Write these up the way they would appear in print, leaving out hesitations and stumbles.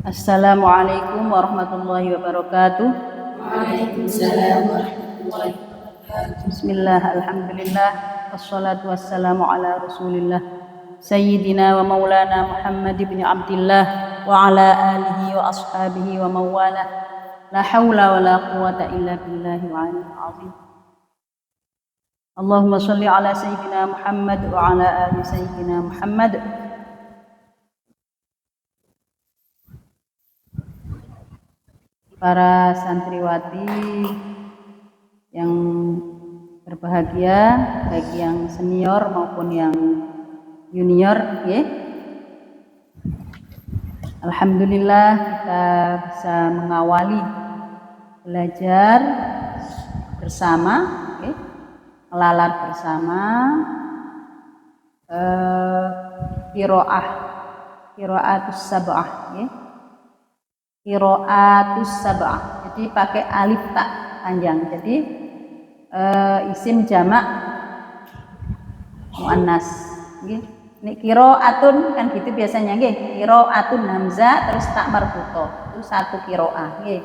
Assalamualaikum warahmatullahi wabarakatuh. Waalaikumsalam warahmatullahi wabarakatuh. Bismillah, alhamdulillah, wassalatu wassalamu ala rasulillah Sayyidina wa maulana Muhammad ibn Abdillah wa ala alihi wa ashabihi wa mawala. La hawla wa la quwata illa billahi wa alihi azim. Allahumma salli ala Sayyidina Muhammad wa ala ali Sayyidina Muhammad. Para santriwati yang berbahagia, baik yang senior maupun yang junior, ya. Alhamdulillah kita bisa mengawali belajar bersama, ya, melalat bersama qiraatus sab'ah, ya. Qiraatus sab'ah. Jadi pakai alif tak panjang. Jadi isim jamak muannas. Nggih. Nek qiraatun kan gitu biasanya nggih. Qiraatun hamzah terus tak marbuto. Itu satu qiraah nggih.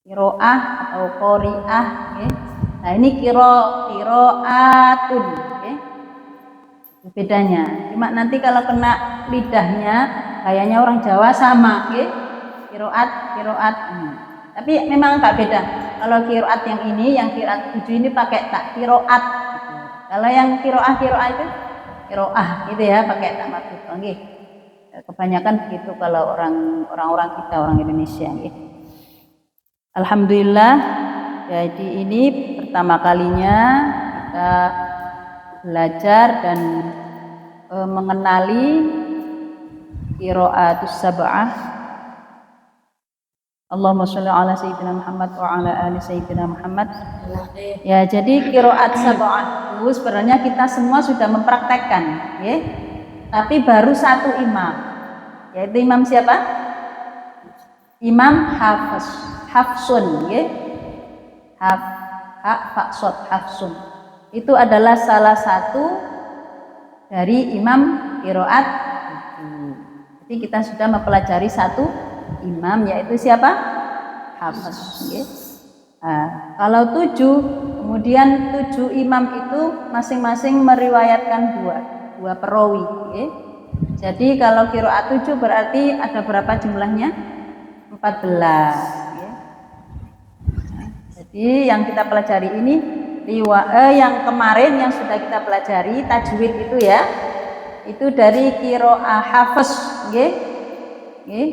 Qiraah atau qoriah nggih. Nah, ini qiraatun nggih. Bedanya. Cuma nanti kalau kena lidahnya kayaknya orang Jawa sama, nggih. Qiraat. Tapi memang enggak beda. Kalau qiraat yang ini, yang qiraat 7 ini pakai tak qiraat. Gitu. Kalau yang qiraah itu qiraah gitu ya, pakai tak marbuto nggih. Kebanyakan begitu kalau orang-orang kita orang Indonesia nggih. Alhamdulillah. Jadi ini pertama kalinya kita belajar dan mengenali qiraatus sab'ah. Allahumma sholli ala sayyidina Muhammad wa ala ali sayyidina Muhammad. Ya, jadi qiraat sab'ah itu sebenarnya kita semua sudah mempraktekkan, ya. Tapi baru satu imam. Yaitu imam siapa? Imam Hafsun, ya. Hafsun. Itu adalah salah satu dari imam qiraat. Jadi kita sudah mempelajari satu imam, yaitu siapa? Hafs. Ya. Nah, kalau 7, kemudian 7 imam itu masing-masing meriwayatkan dua perawi. Ya. Jadi kalau qiraat 7 berarti ada berapa jumlahnya? 14. Ya. Nah, jadi yang kita pelajari ini yang kemarin yang sudah kita pelajari tajwid itu ya. Itu dari qiraah Hafs, nggih. Nggih,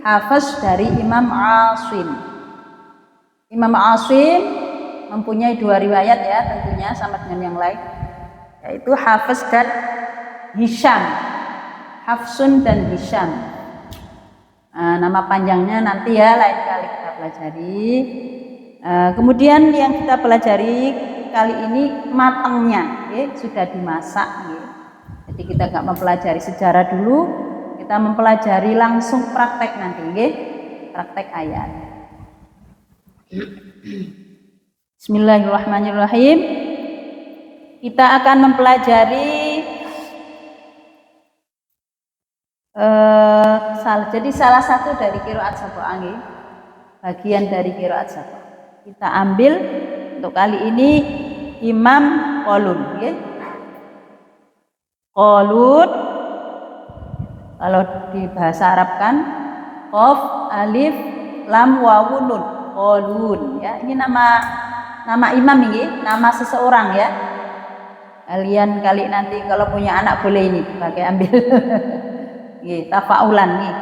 Hafs dari Imam Asim. Imam Asim mempunyai 2 riwayat ya, tentunya sama dengan yang lain, yaitu Hafs dan Hisham. Hafsun dan Hisham. Nah, nama panjangnya nanti ya lain kali kita pelajari. Kemudian yang kita pelajari kali ini matangnya, ya, sudah dimasak. Ya. Jadi kita nggak mempelajari sejarah dulu, kita mempelajari langsung praktek nanti, ya. Praktek ayat. Bismillahirrahmanirrahim. Kita akan mempelajari jadi salah satu dari qiraat sab'ah, bagian dari qiraat sab'ah. Kita ambil untuk kali ini Imam Qalun, ya. Qalun kalau di bahasa Arab kan qaf, alif, lam, wawu, nun. Qalun, ya. Ini nama imam ini, nama seseorang ya. Kalian kali nanti kalau punya anak boleh ini pakai ambil. Nggih, tafaulan nih.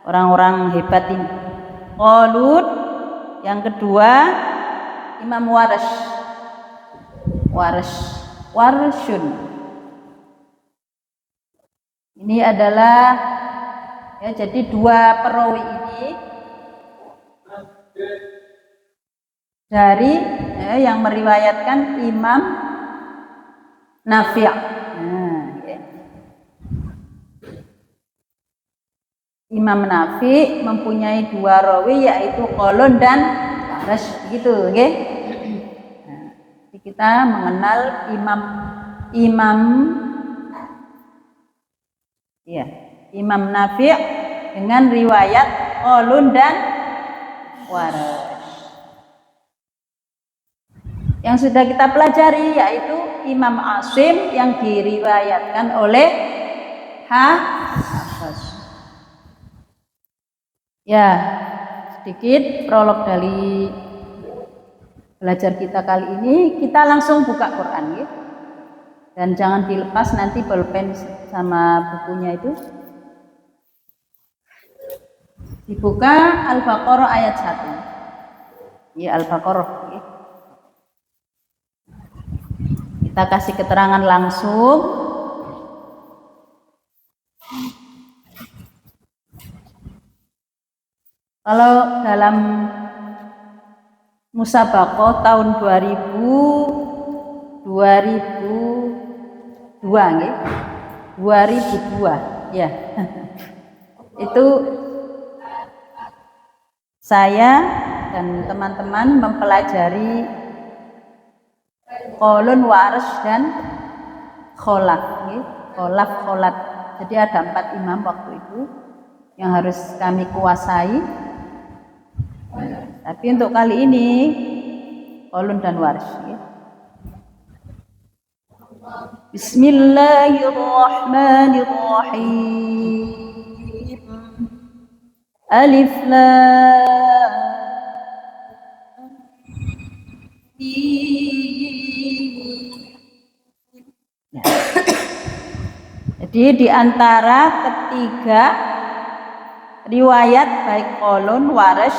Orang-orang hebat ini. Qalun. Yang kedua Imam Warsyun. Ini adalah ya, jadi 2 perawi ini dari yang meriwayatkan Imam Nafi'. Nah, ya. Imam Nafi' mempunyai 2 rawi yaitu Qalun dan Warsh, gitu, nggih. Nah, kita mengenal Imam Nafi' dengan riwayat Qalun dan Warash. Yang sudah kita pelajari yaitu Imam Asim yang diriwayatkan oleh Hafs. Ya, sedikit prolog dari belajar kita kali ini. Kita langsung buka Quran ya. Dan jangan dilepas nanti pulpen sama bukunya itu. Dibuka Al-Baqarah ayat 1. Ya, Al-Baqarah ya. Kita kasih keterangan langsung. Kalau dalam musabaqah tahun 2002 nggih. 2002 ya. Itu saya dan teman-teman mempelajari Qalun, Warash dan Khalaf, Khalaf. Jadi ada 4 imam waktu itu yang harus kami kuasai. Tapi untuk kali ini Qalun dan Warash. Bismillahirrahmanirrahim. Alif Lam Jadi di antara ketiga riwayat baik Qalun, Warash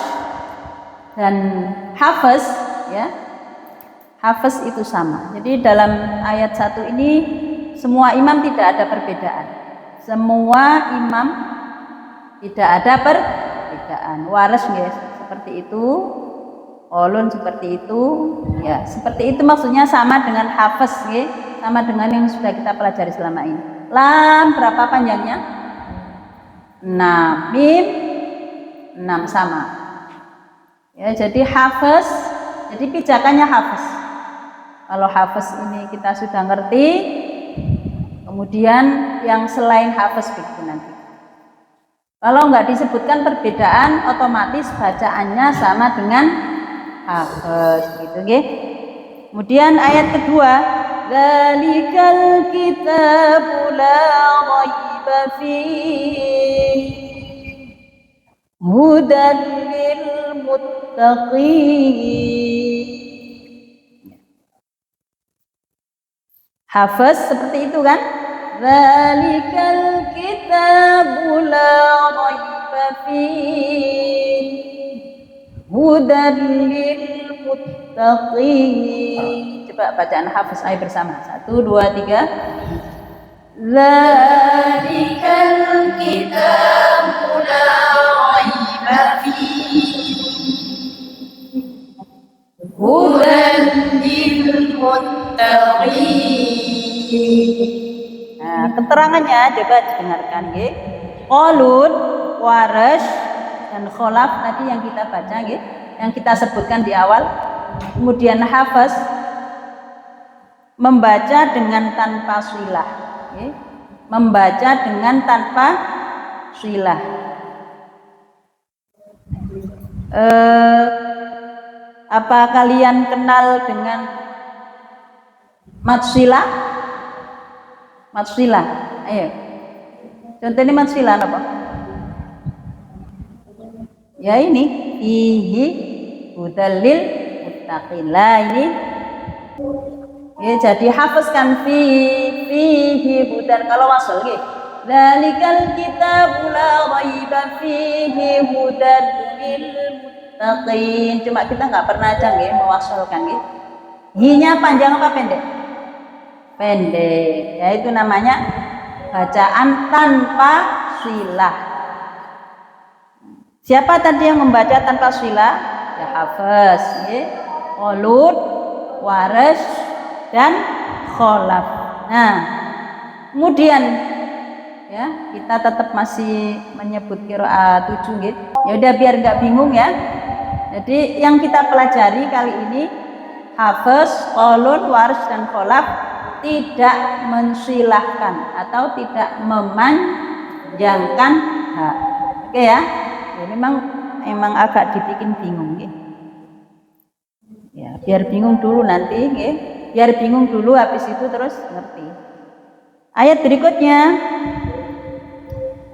dan Hafs ya. Hafs itu sama. Jadi dalam ayat 1 ini semua imam tidak ada perbedaan. Semua imam tidak ada perbedaan. Warash ya, seperti itu. Qalun seperti itu. Ya, seperti itu maksudnya sama dengan Hafs ya, sama dengan yang sudah kita pelajari selama ini. Lam berapa panjangnya? 6. Mim 6 sama. Ya, jadi Hafs, jadi pijakannya Hafs. Kalau Hafs ini kita sudah ngerti, kemudian yang selain Hafs begitu nanti. Kalau nggak disebutkan perbedaan, otomatis bacaannya sama dengan Hafs gitu, nggih. Kemudian ayat kedua, Dzalikal kitabu la raiba fihi hudan lil muttaqin. Hafs seperti itu kan? Dzalikal kitabu la raiba fihi hudan lil muttaqin. Coba bacaan Hafs ayo bersama. 1, 2, 3. Dzalikal kitabu la raiba fihi hudan lil muttaqin. Nah, keterangannya coba didengarkan nggih. Qalun, Warash dan Khalaf tadi yang kita baca nggih, yang kita sebutkan di awal. Kemudian Hafs membaca dengan tanpa silah, membaca dengan tanpa silah. Apa kalian kenal dengan matsilah? Matsilah, ayo. Contohnya matsilah apa? Ya ini, fihi hudalil muttaqin. Lah ini. Ya, jadi hafazkan fihi hudan kalau wasal nggih. Dzalikal kitabu la raiba fihi hudan lil muttaqin. Cuma kita nggak pernah aja nggih mewasalkan nggih. Hi-nya panjang apa pendek? Pendek. Ya itu namanya bacaan tanpa silah. Siapa tadi yang membaca tanpa silah? Ya Hafs, nggih. Qalun, Warash dan Khalaf. Nah, kemudian ya kita tetap masih menyebut qiraat 7 nggih. Ya udah biar nggak bingung ya. Jadi yang kita pelajari kali ini Hafs, Qalun, Warash dan Khalaf tidak mensilahkan atau tidak memanjangkan ha. Oke ya. Ya memang agak dibikin bingung ya. Ya, biar bingung dulu nanti ya. Biar bingung dulu habis itu terus ngerti. Ayat berikutnya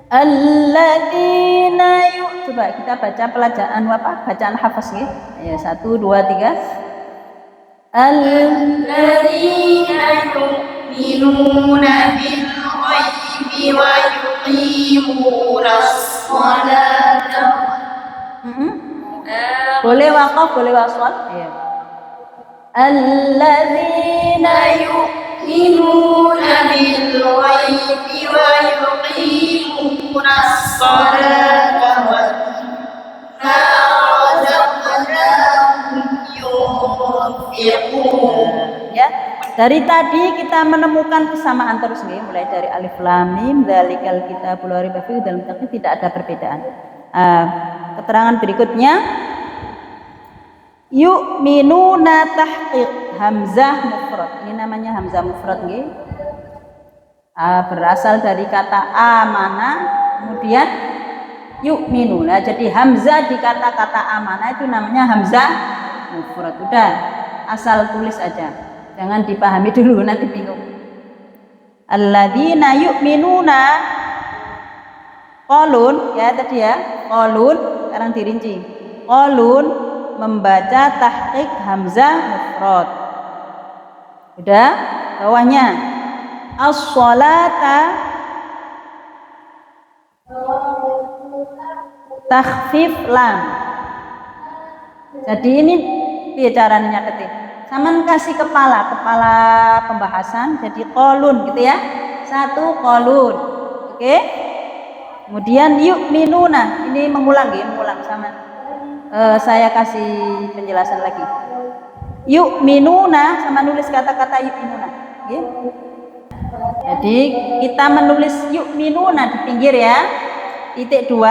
alladzina coba kita baca bacaan hafaz ya. Ya 1 2 3 alladzina yu'minuna bil ghaibi wa yuqimunas sholata. Boleh waqaf, boleh wasal. Ya. Alladzina yu'minuna bil ghaibi wa yuqimunas sholata wa mimma razaqnahum yunfiqun. Ya, dari tadi kita menemukan kesamaan terus nih, mulai dari alif lam mim dzalikal kitabul la raiba fihi dalam tafsir tidak ada perbedaan. Keterangan berikutnya yu'minuna tahqiq hamzah mufrad. Ini namanya hamzah mufrad nggih. Berasal dari kata amana kemudian yu'minuna. Jadi hamzah di kata-kata amana itu namanya hamzah mufrad. Udah, asal tulis aja. Jangan dipahami dulu nanti bingung. Alladzina yu'minuna qalun ya tadi ya. Qalun sekarang dirinci. Qalun membaca tahqiq hamzah mufrad. Udah, bawahnya as-sholata takhfif lam. Jadi ini bicaranya ketik. Saman kasih kepala pembahasan jadi qalun gitu ya. 1 qalun. Oke? Kemudian yu'minuna. Ini mengulang sama. Saya kasih penjelasan lagi. Yu'minuna sama nulis kata-kata yu'minuna. Okay? Jadi kita menulis yu'minuna di pinggir ya. Titik 2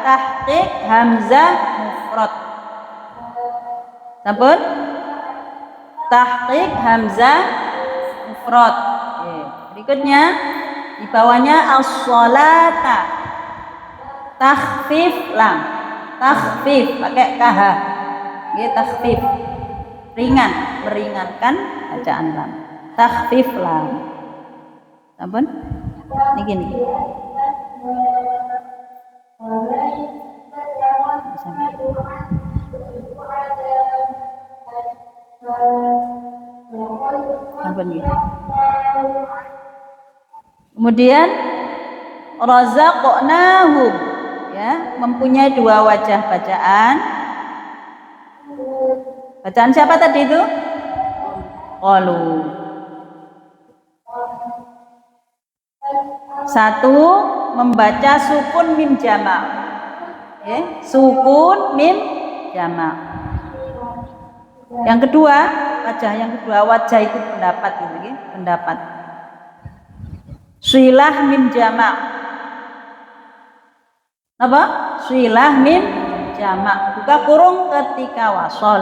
tahqiq hamzah mufrad. Sampun? Tahqiq hamzah mufrad. Okay. Berikutnya di bawahnya as-sholata takhfif lam. Takhfif pakai kh. Nggih takhfif. Ringan, meringankan bacaan lam. Takhfif lam. Sampun? Niki nih. Sampun gitu. Kemudian razaqnahum ya, mempunyai 2 wajah bacaan. Bacaan siapa tadi itu? Qalu. 1 membaca sukun mim jamak. Ya, sukun mim jamak. Yang kedua, wajah itu pendapat gitu ya, pendapat. Silah mim jamak. Apa? Silah mim jamak. Buka kurung ketika wasol.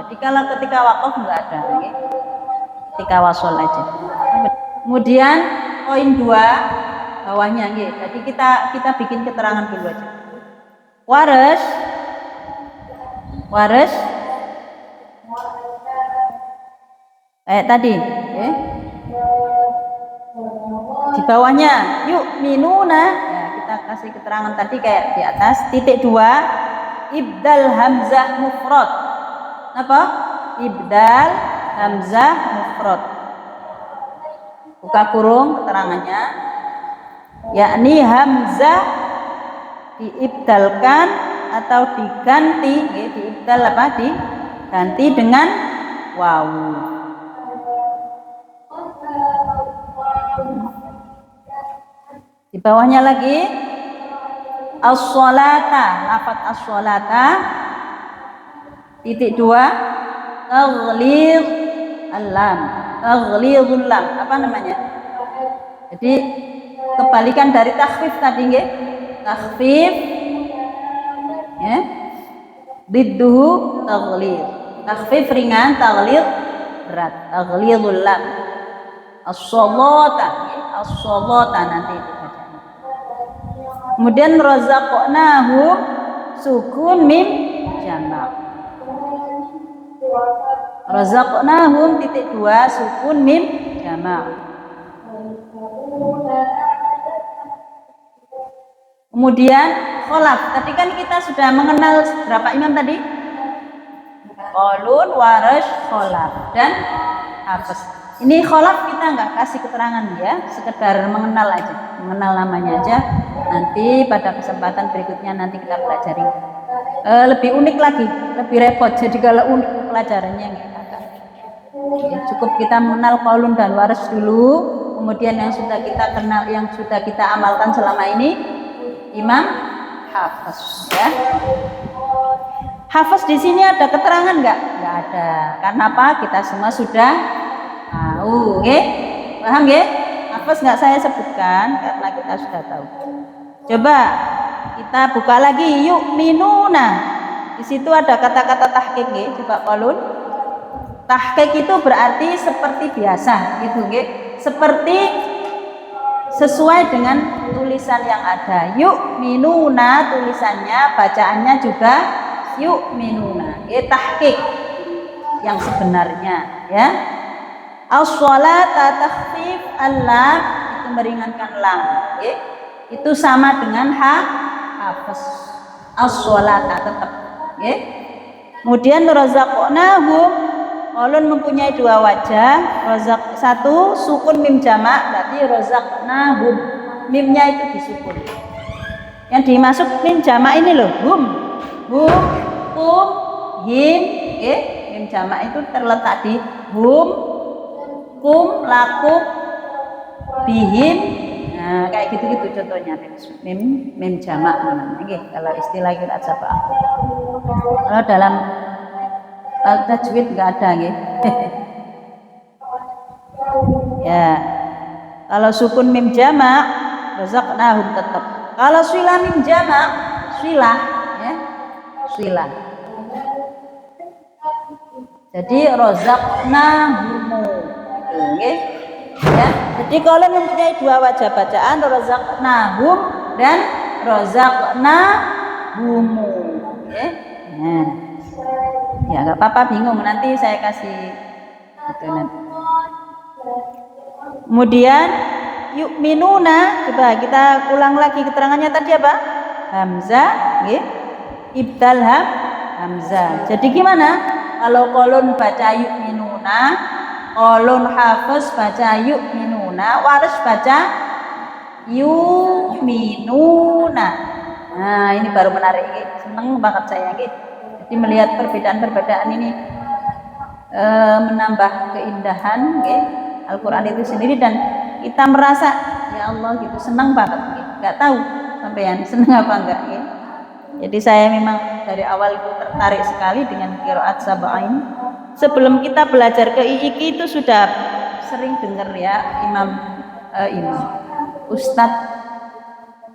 Jadi kalau ketika waqaf enggak ada, okay? Ketika wasol aja. Kemudian poin 2 bawahnya nggih. Jadi kita bikin keterangan dulu aja. Waras tadi ya. Di bawahnya yu'minuna ya, kita kasih keterangan tadi kayak di atas. Titik 2 ibdal hamzah mufrad. Apa? Ibdal hamzah mufrad. Buka kurung keterangannya, yakni hamzah diibdalkan atau diganti ya, diibdal apa? Diganti dengan wawu. Di bawahnya lagi as-sholata, lafaz as-sholata. Titik 2 taghlidh al-lam. Taghlidhul lam, apa namanya? Jadi kebalikan dari takhfif tadi nggih. Takhfif ya. Bidduhu taghlidh. Takhfif ringan, taghlidh berat. Taghlidhul lam. As-sholata, as-sholata nanti itu bacaan. Kemudian razaqnahum sukun mim jamak. Razaqnahum titik 2 sukun mim jamak. Kemudian kholaf. Tadi kan kita sudah mengenal berapa imam tadi? Qalun, Warash, Kholaf dan Hafs. Ini Kholaf kita nggak kasih keterangan ya, sekedar mengenal aja, mengenal namanya aja. Nanti pada kesempatan berikutnya nanti kita pelajari. Lebih unik lagi, lebih repot. Jadi kalau unik pelajarannya ya, cukup kita mengenal Qalun dan Warash dulu. Kemudian yang sudah kita kenal, yang sudah kita amalkan selama ini, Imam Hafs ya. Hafs di sini ada keterangan nggak? Nggak ada. Karena apa? Kita semua sudah tahu, oke? Paham ya? Hafs nggak saya sebutkan karena kita sudah tahu. Coba kita buka lagi. Yuk minuna. Di situ ada kata-kata tahqiq, ya. Coba Qalun. Tahqiq itu berarti seperti biasa, gitu, ya. Seperti sesuai dengan tulisan yang ada. Yuk minuna tulisannya, bacaannya juga yuk minuna, ya, tahqiq yang sebenarnya ya. As-sholata takhfif al-lam itu meringankan lam, ya. Itu sama dengan hafs. As-sholata tetap, ya. Kemudian razaqnahum, Qalun mempunyai 2 wajah. Razaq 1 sukun mim jamak, berarti razaqnahum, mimnya itu disukun. Yang dimasuk mim jamak ini loh, hum, kum, him, ya. Mim jamak itu terletak di hum, kum, lakum, bihim. Nah, kayak gitu-gitu contohnya mim jamak namanya. Kalau istilah kita sabah. Kalau dalam tajwid enggak ada, nggih. Ya. Kalau sukun mim jamak, razaqnahum tetap. Kalau silah mim jamak, silah, ya. Silah. Jadi razaqnahum gitu, nggih. Ya. Jadi kalau mempunyai 2 wajah bacaan, razaqnahum dan razaqnahum, nggih. Nah. Ya nggak apa-apa, bingung nanti saya kasih itu nanti. Kemudian yuk minuna, coba kita ulang lagi keterangannya tadi apa? Hamzah, nggih. Ibdal hamzah. Jadi gimana? Kalau Qalun baca yuk minuna, Qalun Hafs baca yuk minuna, Warash baca yuk minuna. Nah ini baru menarik, seneng banget saya, nggih. Jadi melihat perbedaan-perbedaan ini menambah keindahan, okay, Al-Quran itu sendiri, dan kita merasa ya Allah gitu senang banget, okay. Nggak tahu sampean senang apa enggak, okay. Jadi saya memang dari awal itu tertarik sekali dengan qiraat sab'ain. Sebelum kita belajar ke IIQ itu sudah sering dengar ya Ustadz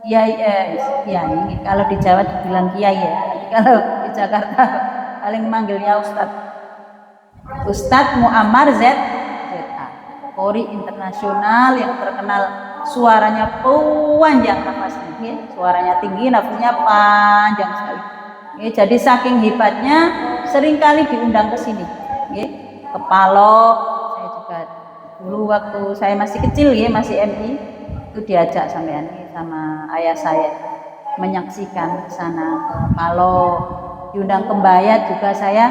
Kiai, kalau di Jawa dibilang Kiai ya. Kalau di Jakarta paling manggilnya Ustadz Muammar ZA, Qori internasional yang terkenal, suaranya panjang nafasnya, suaranya tinggi, nafasnya panjang sekali. Jadi saking hebatnya seringkali diundang ke sini, ke Palok. Saya juga dulu waktu saya masih kecil, masih MI, itu diajak sampean sama ayah saya menyaksikan ke sana ke Palok. Diundang ke Bayat juga, saya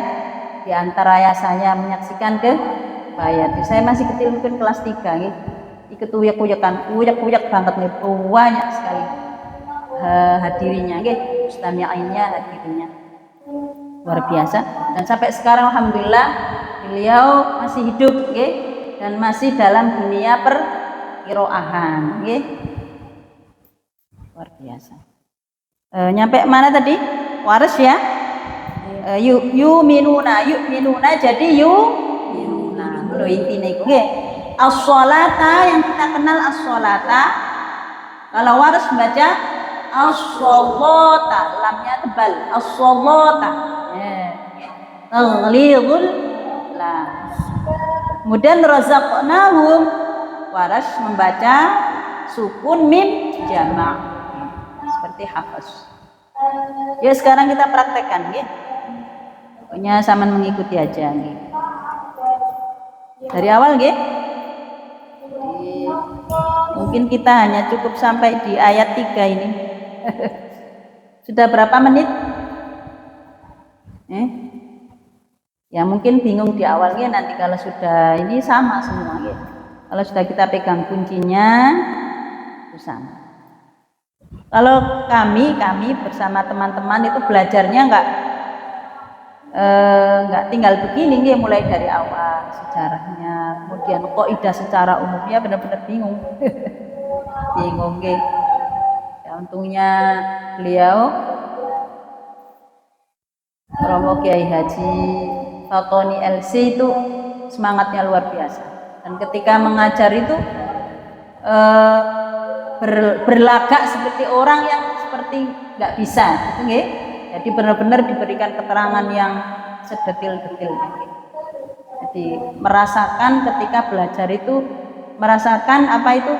di antara ayah saya menyaksikan ke Bayat. Saya masih kecil, mungkin kelas 3, ikut uyak banget nih, banyak sekali hadirinya, mustami'innya, hadirinya luar biasa. Dan sampai sekarang alhamdulillah beliau masih hidup, dan masih dalam dunia perqiraahan, luar biasa. Nyampe mana tadi? Waris ya. Yu'minuna jadi yu'minuna. Lho intine iku nggih. As-sholata yang kita kenal as-sholata. Kalau waris membaca as-sholata, lamnya tebal. As-sholata. Taghlidul lam. Kemudian razaqnahum, waris membaca sukun mim jamak. seperti hafaz. Ya sekarang kita praktekkan nggih. Pokoknya sampean mengikuti aja nggih. Dari awal nggih. Mungkin kita hanya cukup sampai di ayat 3 ini. Sudah berapa menit? Ya mungkin bingung di awalnya, nanti kalau sudah ini sama semua ya. Kalau sudah kita pegang kuncinya itu sama. Kalau kami bersama teman-teman itu belajarnya nggak tinggal begini ya, mulai dari awal sejarahnya, kemudian kaidah secara umumnya benar-benar bingung. Bingung ya. Ya, untungnya beliau Romo Kiai Haji Fatoni LC itu semangatnya luar biasa, dan ketika mengajar itu berlagak seperti orang yang seperti nggak bisa gitu nggih. Jadi benar-benar diberikan keterangan yang sedetil-detil gitu. Jadi merasakan ketika belajar itu, merasakan apa itu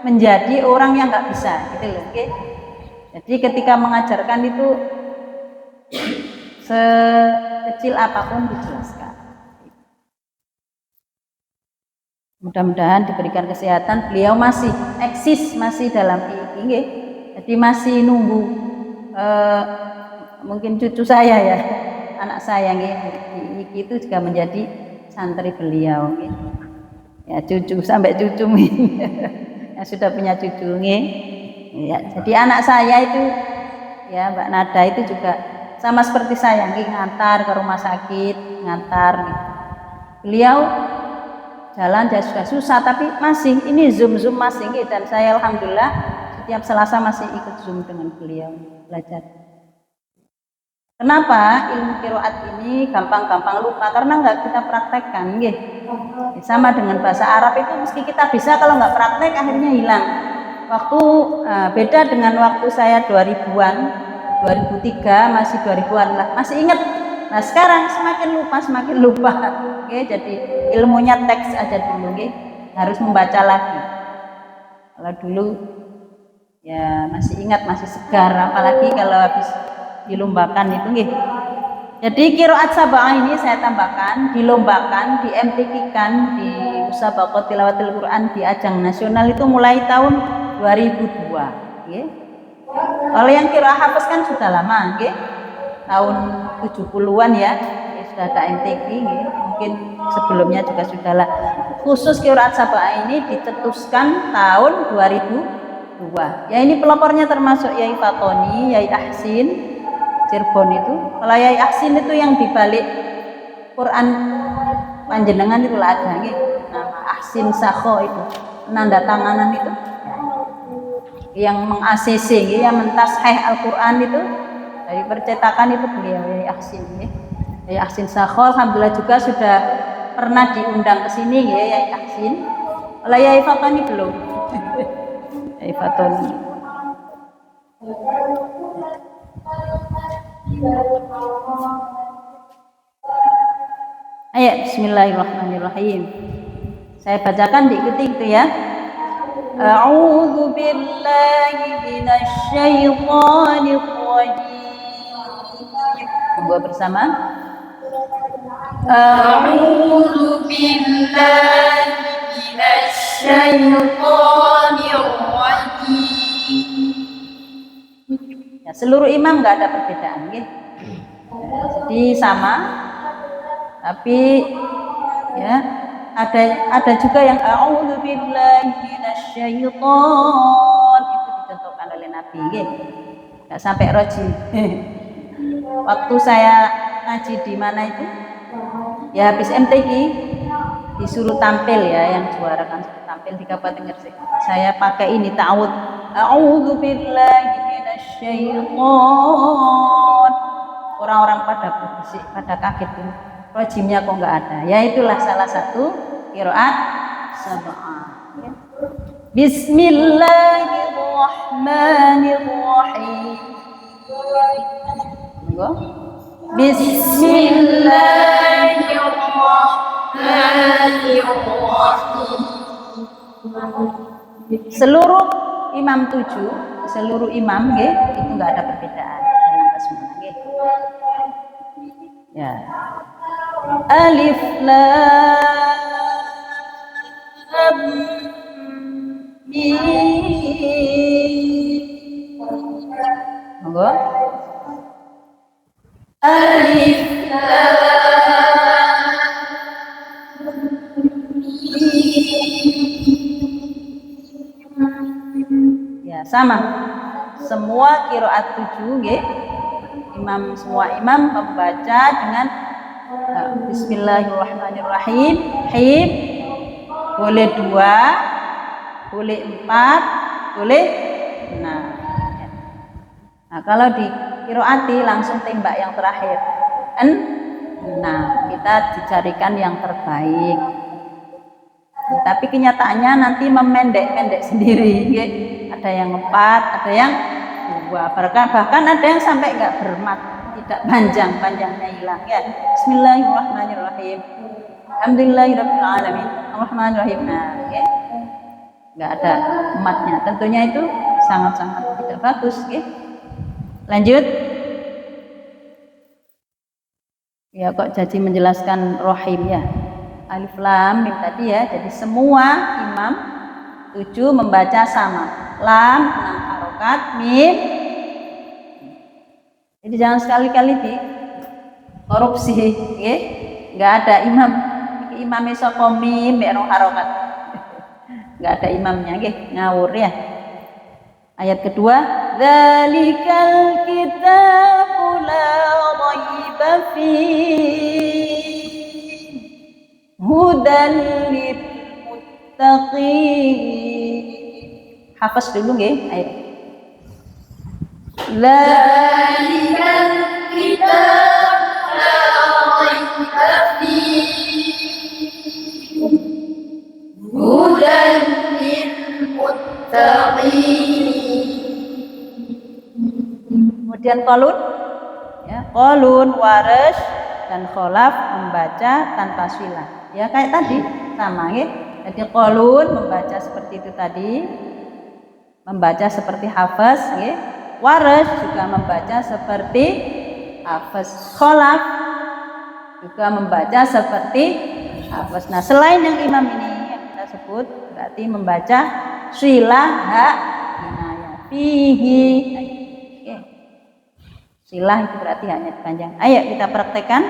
menjadi orang yang nggak bisa gitu loh nggih. Jadi ketika mengajarkan itu sekecil apapun dijelaskan. Mudah-mudahan diberikan kesehatan. Beliau masih eksis, masih dalam ini, jadi masih nunggu mungkin cucu saya ya, anak saya Iki itu juga menjadi santri beliau. Ya cucu sampai cucu yang sudah punya cucu ya. Jadi anak saya itu ya Mbak Nada itu juga sama seperti saya, ngantar ke rumah sakit, ngantar. Beliau jalan sudah susah, tapi masih ini zoom masih, dan saya alhamdulillah setiap Selasa masih ikut zoom dengan beliau belajar. Kenapa ilmu qiraat ini gampang-gampang lupa? Karena nggak kita praktekkan, sama dengan bahasa Arab itu, meski kita bisa, kalau nggak praktek akhirnya hilang. Waktu beda dengan waktu saya 2000-an. 2003 masih 2000-an lah, masih ingat. Nah sekarang semakin lupa. Jadi ilmunya teks aja dulu, harus membaca lagi. Kalau dulu ya masih ingat, masih segar, apalagi kalau habis dilombakan itu. Jadi qiraat sab'ah ini saya tambahkan, dilombakan, di MTQ-kan di Musabaqah Tilawatil Quran di ajang nasional itu mulai tahun 2002. Kalau yang qiraah hafaz kan sudah lama, tahun 70-an ya, sudah ada MTQ, mungkin sebelumnya juga sudah lah. Khusus qiraat sab'ah ini dicetuskan tahun 2002. Ya ini pelopornya termasuk Yai Fatoni, Yai Ahsin, Cirebon itu. Kalau Yai Ahsin itu yang dibalik Quran panjenengan itu lah ada, nama Ahsin Sakho itu, penanda tanganan itu. Yang meng-ACC, yang mentasheh Al-Quran itu dari percetakan itu beliau Yai Ahsin. Yai Ahsin Sakho alhamdulillah juga sudah pernah diundang ke sini Yai Ahsin. Kalau Yai Fatoni belum. Yai Fatoni. Ayo bismillahirrahmanirrahim. Saya bacakan diikuti itu ya. A'udzu billahi minasy syaithanir rajim. Coba bersama. A'udzu billahi minasy syaithanir rajim. Ya, seluruh imam nggak ada perbedaan, jadi sama, tapi ya ada juga yang a'udzu billahi minasyaiton, itu dicontohkan oleh Nabi, nggak sampai rajim. Waktu saya ngaji di mana itu, ya habis MTQ disuruh tampil ya, yang juara kan suruh tampil di Kabupaten Gresik. Saya pakai ini ta'awudz, a'udzu billahi minasyaiton. Orang-orang pada bersih, pada kaget tuh. Rajimnya kok nggak ada. Ya itulah salah satu qiraat sab'ah. Bismillahirrahmanirrahim. Bismillahirrahmanirrahim. Seluruh imam 7, seluruh imam nggih, itu enggak ada perbedaan dalam basmalah nggih. Ya. Alif lam mim. Monggo. Alif ya sama, semua qiraat 7 nggih, semua imam membaca dengan Bismillahirrahmanirrahim. Him boleh 2, boleh 4, boleh 6. Nah, kalau di qiraati langsung tembak yang terakhir. Nah, kita dicarikan yang terbaik. Tapi kenyataannya nanti memendek-pendek sendiri, ya. Ada yang 4, ada yang 2, bahkan ada yang sampai enggak bermat, tidak panjangnya hilang ya. Bismillahirrahmanirrahim. Alhamdulillahirabbil alamin. Arrahmanirrahim. Nah, ya. Enggak ada matnya. Tentunya itu sangat-sangat tidak bagus, ya. Lanjut. Ya, kok jadi menjelaskan rohim ya. Alif lam mim tadi ya. Jadi semua imam 7 membaca sama. Lam 6 harokat, mim. Jadi jangan sekali-kali di korupsi, ya. Enggak ada imam saka mim mek harokat. Enggak ada imamnya, nggih, ngawur ya. Ayat kedua, dzalikal kitabu la raiba fihi hudan lil muttaqin. Hafaz dulu nggih, ayo. Dzalikal kitabu la raiba fihi hudan lil muttaqin. Kemudian qalun, ya, qalun, waris dan kholaf membaca tanpa silah. Ya kayak tadi sama ya. Jadi qalun membaca seperti itu tadi, membaca seperti hafaz, ya. Waris juga membaca seperti hafaz. Kholaf juga membaca seperti hafaz. Nah, selain yang imam ini yang kita sebut berarti membaca silah ha inayah fihi. Silah itu berarti hanya panjang. Ayo kita praktekkan.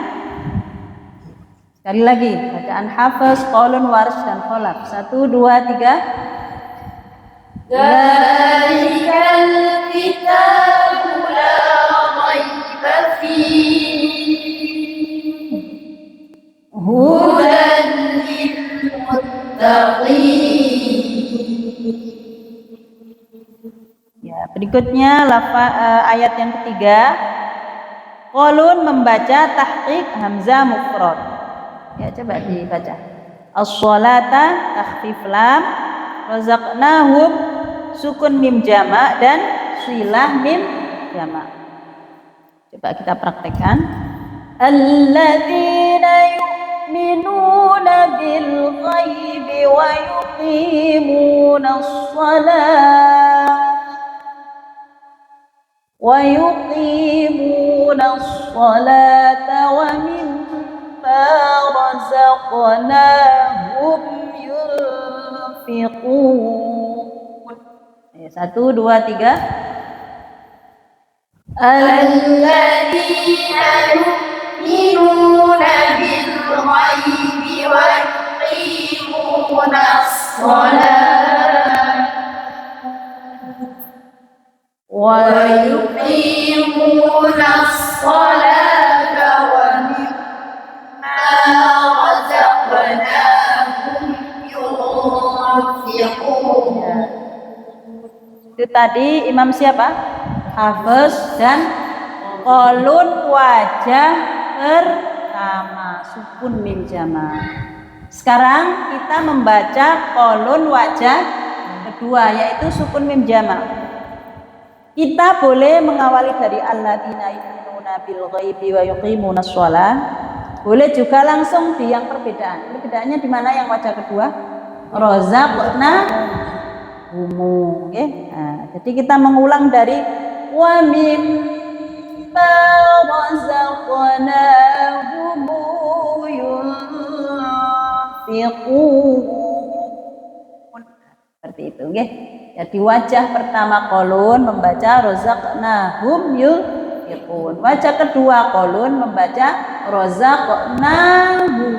Sekali lagi, bacaan hafaz, qalun, waris dan kholaf. 1, 2, 3. Dzalikal kitabu la raiba fihi hudan lil muttaqin. Ya, berikutnya ayat yang ketiga. Qalun membaca tahqiq hamzah mufrad. Ya, coba dibaca. As-sholata takhfif lam, razaqnahum sukun mim jama' dan silah mim jama'. Coba kita praktekkan. Alladzina yu'minuna bil ghaibi wa yuqimunas shalah ويقيمون الصلاة ومما رزقناهم ينفقون. 1, 2, 3. الذين يؤمنون بالغيب ويقيمون الصلاة ويقيمون الصلاة ومما رزقناهم ينفقون. Itu tadi imam siapa? Hafaz dan qalun wajah pertama, sukun mim jama'. Sekarang kita membaca qalun wajah kedua, yaitu sukun mim jama'. Kita boleh mengawali dari alladzina yu'minuna bil ghaibi wa yuqimunas shalah. Boleh juga langsung di yang perbedaan. Perbedaannya di mana yang wajah kedua? Razaqnahum humu, okay? Nah, jadi kita mengulang dari wa mimma razaqnahum yunfiqun. Seperti itu, okay? Jadi wajah pertama kolun membaca razaqnahum yunfiqun. Wajah kedua kolun membaca razaqnahum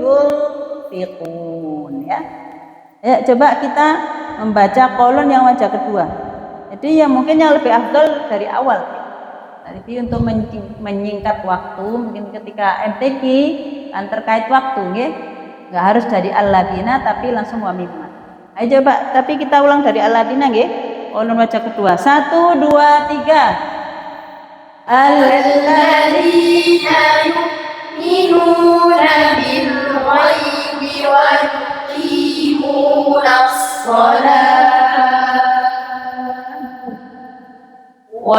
yunfiqun, ya. Ya, coba kita membaca kolon yang wajah kedua. Jadi ya mungkin yang lebih afdal dari awal. Jadi untuk menyingkat waktu, mungkin ketika MTQ kan terkait waktu, nggak harus dari alladzina tapi langsung wa mimma. Ayo coba, tapi kita ulang dari alladzina, kolon wajah kedua. 1, 2, 3. Alladzina yu'minuna bil ghaibi wa yuqimuna as-salata wa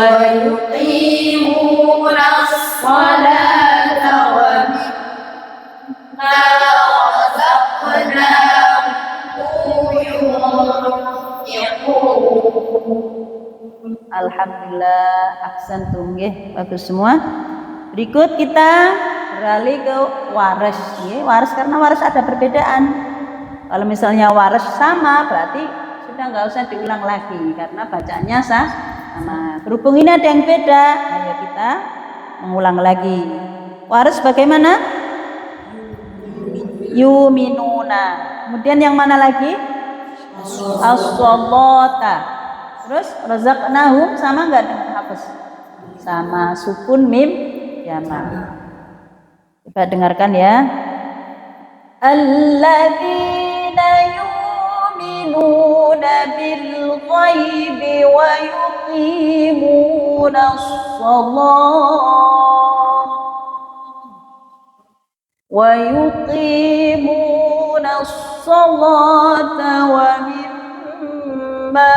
mimma razaqnahum yunfiqun. Alhamdulillah, ahsantum, bagus semua. Berikut kita beralih ke waras, waras karena waras ada perbedaan. Kalau misalnya waras sama berarti sudah nggak usah diulang lagi karena bacaannya sama. Berhubung ini ada yang beda, ayo kita mengulang lagi. Waras bagaimana? Yuminuna. Kemudian yang mana lagi? As-sholata. Terus razaqnahum sama nggak dengan hafaz? Sama, sukun mim jama. Coba dengarkan ya. Alladzina yu'minuna bil ghaibi wa yuqimuna as-salata wa mimma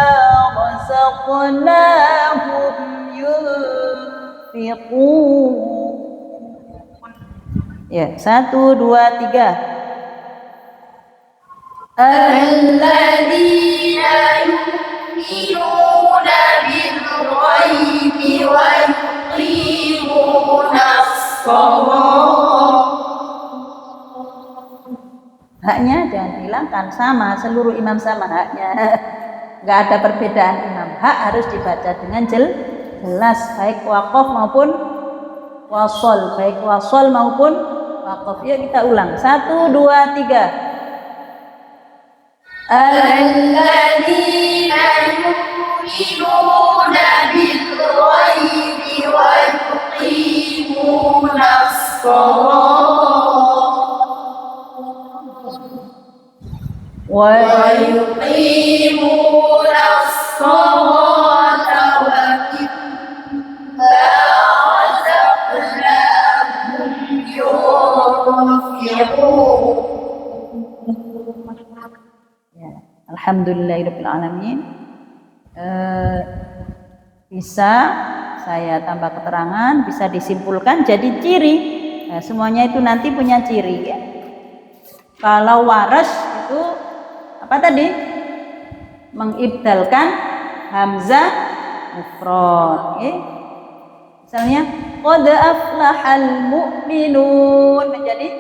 razaqnahum yunfiqun. Ya, 1, 2, 3. Alladzina yu'minuna bil ghaibi wa yuqimuna as-salata. Haknya jangan dihilangkan, sama, seluruh imam sama haknya. Nggak ada perbedaan imam. Hak harus dibaca dengan jelas, baik waqaf maupun wasol, baik wasol maupun waqaf. Yuk kita ulang. 1, 2, 3. Alladzina yu'minuna bil ghaibi wa yuqimuna as-salata ويقيمون الصلاة ومما رزقناهم ينفقون. Alhamdulillahirabbil alamin. Bisa saya tambah keterangan, bisa disimpulkan jadi ciri. Nah, semuanya itu nanti punya ciri, ya. Kalau waras itu apa tadi? Mengibdalkan hamzah mufrad, misalnya qad aflahal mu'minun menjadi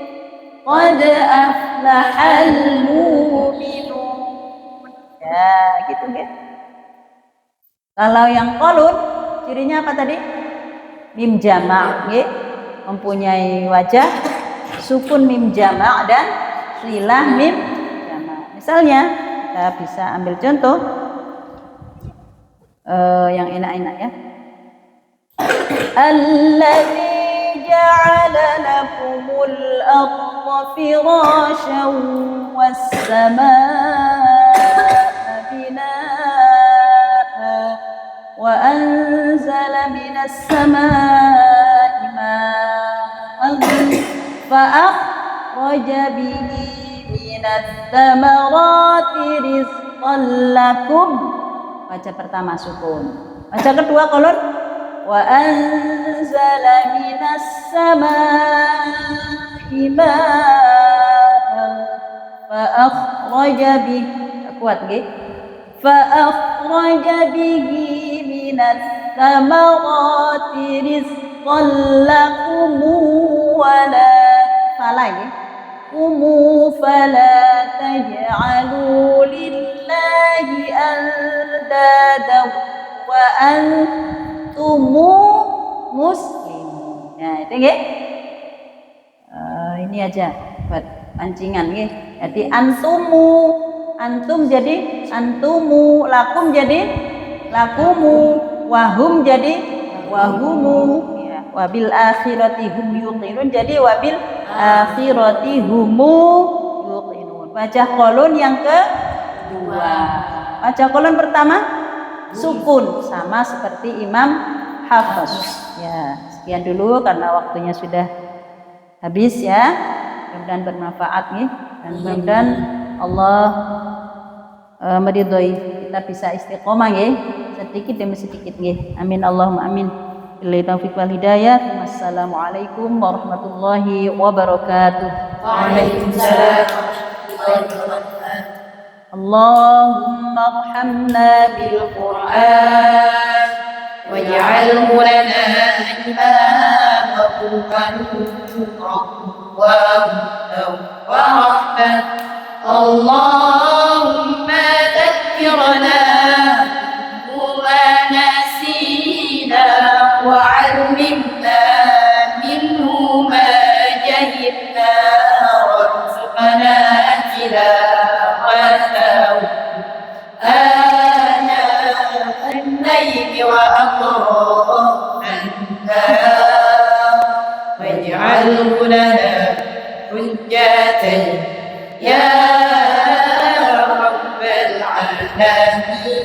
qad aflahal mu'minun, ya gitu, ya. Kalau yang qalun cirinya apa tadi? Mim jama', mempunyai wajah sukun mim jama' dan silah mim jama'. Misalnya kita bisa ambil contoh yang enak-enak, ya. Alladzi ja'ala lakumul arda firasyan was samaa'a binaa'a wa anzala minas samaa'i maa'an fa akhraja bihi tsamarati rizqan lakum. Baca pertama sukun, baca kedua kolon wa anzala minas samaa'i ma'an fa akhraja bi. Kuat, nggih. فأخرج به من الثمرات رزقا لكم ولا فلا تجعلوا لله أندادا وأنتم muslimun. Nah, itu nggih. Ini aja buat pancingan nggih. Jadi antum jadi antumu, lakum jadi lakumu, wahum jadi wahumu, ya. Wabil akhirati hum yuqinun jadi wabil akhirati humu yuqinun. Wajah kolon yang kedua. Wajah kolon pertama sukun sama seperti Imam Hafs. Ya, sekian dulu karena waktunya sudah habis ya. Mudah-mudahan bermanfaat nih dan mudah-mudahan Allah meridhoi kita bisa istiqomah ya, sedikit demi sedikit nggih. Amin Allahumma amin. Billahi taufiq wal hidayah. Wassalamualaikum warahmatullahi wabarakatuh. Waalaikumsalam warahmatullahi wabarakatuh. Allahumma arhamna bil Qur'an waj'alhu lana imaman wa nuran wa hudan wa rahmah. Allahumma dhakkirna bima nasina wa 'allimna minhu ma jahilna warzuqna tilawatahu آناء الليل وأطراف النهار واجعله لنا حجة يا رب العالمين.